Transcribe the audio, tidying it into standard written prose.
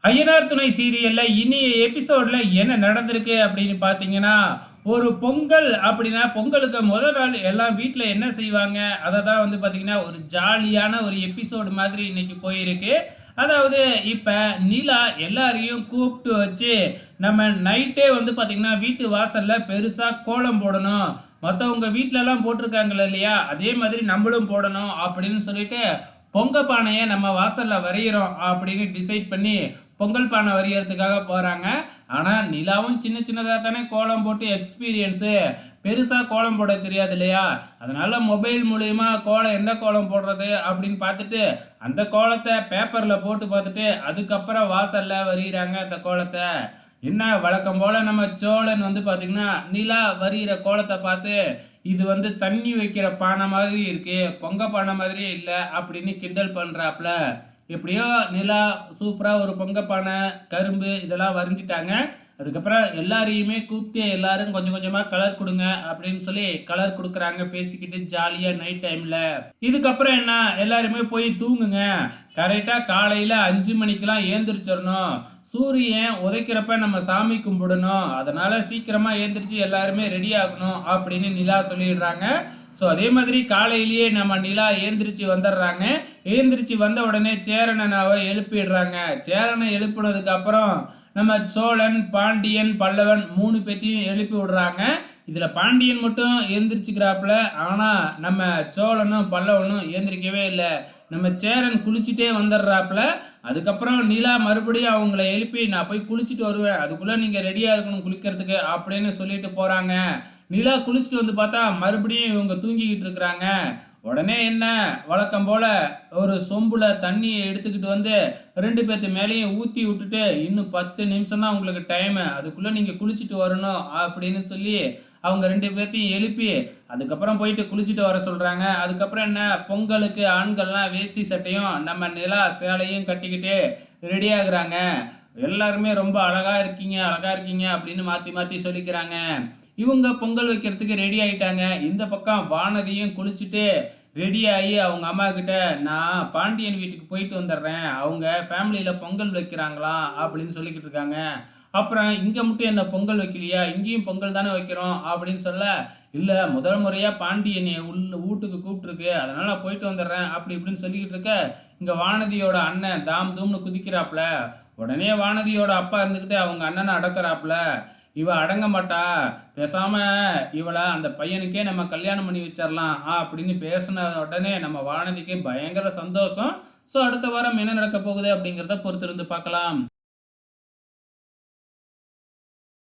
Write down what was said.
ஐயனார் துணை சீரியல்ல இனிய எபிசோட்ல என்ன நடந்திருக்கு அப்படின்னு பார்த்தீங்கன்னா, ஒரு பொங்கல் அப்படின்னா, பொங்கலுக்கு முதல் நாள் எல்லாம் வீட்ல என்ன செய்வாங்க? அத தான் வந்து பார்த்தீங்கன்னா, ஒரு ஜாலியான ஒரு எபிசோடு மாதிரி இன்னைக்கு போயிருக்கு. அதாவது இப்ப நிலா எல்லாரையும் கூப்பிட்டு வச்சு, நம்ம நைட்டே வந்து பார்த்தீங்கன்னா, வீட்டு வாசல்ல பெருசா கோலம் போடணும். மத்தவங்க வீட்லலாம் போட்டிருக்காங்க இல்லையா? அதே மாதிரி நம்மளும் போடணும் அப்படின்னு சொல்லிட்டு, பொங்க பானைய நம்ம வாசல்ல வரையிறோம் அப்படின்னு டிசைட் பண்ணி பொங்கல் பானை வரையறதுக்காக போறாங்க. ஆனா, நிலாவும் சின்ன சின்னதா தானே கோலம் போட்டு எக்ஸ்பீரியன்ஸு. பெருசா கோலம் போட தெரியாது இல்லையா? அதனால மொபைல் மூலியமா கோலம் எந்த கோலம் போடுறது அப்படின்னு பார்த்துட்டு, அந்த கோலத்த பேப்பர்ல போட்டு பார்த்துட்டு, அதுக்கப்புறம் வாசல்ல வரையிறாங்க அந்த கோலத்த. என்ன வழக்கம் போல நம்ம சோழன் வந்து பார்த்தீங்கன்னா, நிலா வரையிற கோலத்த பார்த்து, "இது வந்து தண்ணி வைக்கிற பானை மாதிரி இருக்கு. பொங்க பானை மாதிரியே இல்ல" அப்படின்னு கிண்டல் பண்றாப்ல. எப்படியோ நிலா சூப்பரா ஒரு பொங்க பானை, கரும்பு இதெல்லாம் வரைஞ்சிட்டாங்க. அதுக்கப்புறம் எல்லாரையுமே கூப்பிட்டு எல்லாரும் கொஞ்சம் கொஞ்சமா கலர் குடுங்க அப்படின்னு சொல்லி கலர் குடுக்குறாங்க பேசிக்கிட்டு ஜாலியா நைட் டைம்ல. இதுக்கப்புறம் என்ன எல்லாருமே போய் தூங்குங்க. கரெக்ட்டா காலையில 5 மணிக்கெல்லாம் ஏந்திரிச்சிரணும். சூரியன் உதைக்கிறப்ப நம்ம சாமி கும்பிடணும். அதனால சீக்கிரமா எந்திரிச்சு எல்லாருமே ரெடி ஆகணும் அப்படின்னு நிலா சொல்லிடுறாங்க. ஸோ அதே மாதிரி காலையிலேயே நம்ம நிலா ஏந்திரிச்சு வந்துடுறாங்க. ஏந்திரிச்சு வந்த உடனே சேரனனாவ எழுப்பிடுறாங்க. சேரனை எழுப்புனதுக்கு அப்புறம் நம்ம சோழன், பாண்டியன், பல்லவன் 3 பேத்தையும் எழுப்பி விடுறாங்க. இதுல பாண்டியன் மட்டும் எந்திரிச்சுக்கிறாப்புல. ஆனா நம்ம சோழனும், பல்லவனும் எந்திரிக்கவே இல்ல. நம்ம சேரன் குளிச்சுட்டே வந்துடுறாப்புல. அதுக்கப்புறம் நிலா மறுபடியும் அவங்கள எழுப்பி, "நான் போய் குளிச்சுட்டு வருவேன். அதுக்குள்ள நீங்க ரெடியா இருக்கணும் குளிக்கிறதுக்கு" அப்படின்னு சொல்லிட்டு போறாங்க. நிலா குளிச்சுட்டு வந்து பார்த்தா, மறுபடியும் இவங்க தூங்கிக்கிட்டு இருக்கிறாங்க. உடனே என்ன, வழக்கம் போல ஒரு சொம்புல தண்ணிய எடுத்துக்கிட்டு வந்து 2 பேத்து மேலயும் ஊத்தி விட்டுட்டு, "இன்னும் 10 நிமிஷம் தான் உங்களுக்கு டைமு. அதுக்குள்ள நீங்க குளிச்சுட்டு வரணும்" அப்படின்னு சொல்லி, அவங்க 2 பேத்தையும் எழுப்பி, அதுக்கப்புறம் போயிட்டு குளிச்சுட்டு வர சொல்றாங்க. அதுக்கப்புறம் என்ன, பொங்கலுக்கு ஆண்கள்லாம் வேஷ்டி சட்டையும், நம்ம நிலா சேலையும் கட்டிக்கிட்டு ரெடி ஆகுறாங்க. எல்லாருமே ரொம்ப அழகா இருக்கீங்க, அழகா இருக்கீங்க அப்படின்னு மாத்தி மாத்தி சொல்லிக்கிறாங்க. இவங்க பொங்கல் வைக்கிறதுக்கு ரெடி ஆயிட்டாங்க. இந்த பக்கம் வானதியும் குளிச்சுட்டு ரெடி ஆயி அவங்க அம்மாகிட்ட, "நான் பாண்டியன் வீட்டுக்கு போயிட்டு வந்துடுறேன். அவங்க ஃபேமிலியில பொங்கல் வைக்கிறாங்களாம்" அப்படின்னு சொல்லிக்கிட்டு இருக்காங்க. அப்புறம், "இங்க மட்டும் என்ன பொங்கல் வைக்கலையா? இங்கேயும் பொங்கல் தானே வைக்கிறோம்" அப்படின்னு சொல்ல, "இல்ல முதல் முறையா பாண்டி என்னைய வூட்டுக்கு கூப்பிட்டுருக்கு. அதனால நான் போயிட்டு வந்துடுறேன்" அப்படி இப்படின்னு சொல்லிக்கிட்டு இருக்க, இங்க வானதியோட அண்ணன் தாம் தூம்னு குதிக்கிறாப்புல. உடனே வானதியோட அப்பா இருந்துகிட்டு அவங்க அண்ணன அடக்குறாப்புல. "இவ அடங்க மாட்டா. பேசாம இவள அந்த பையனுக்கே நம்ம கல்யாணம் பண்ணி வச்சிரலாம்" அப்படின்னு பேசின உடனே நம்ம வானதிக்கு பயங்கர சந்தோஷம். ஸோ அடுத்த வாரம் என்ன நடக்கப் போகுது அப்படிங்கிறத பொறுத்திருந்து பார்க்கலாம்.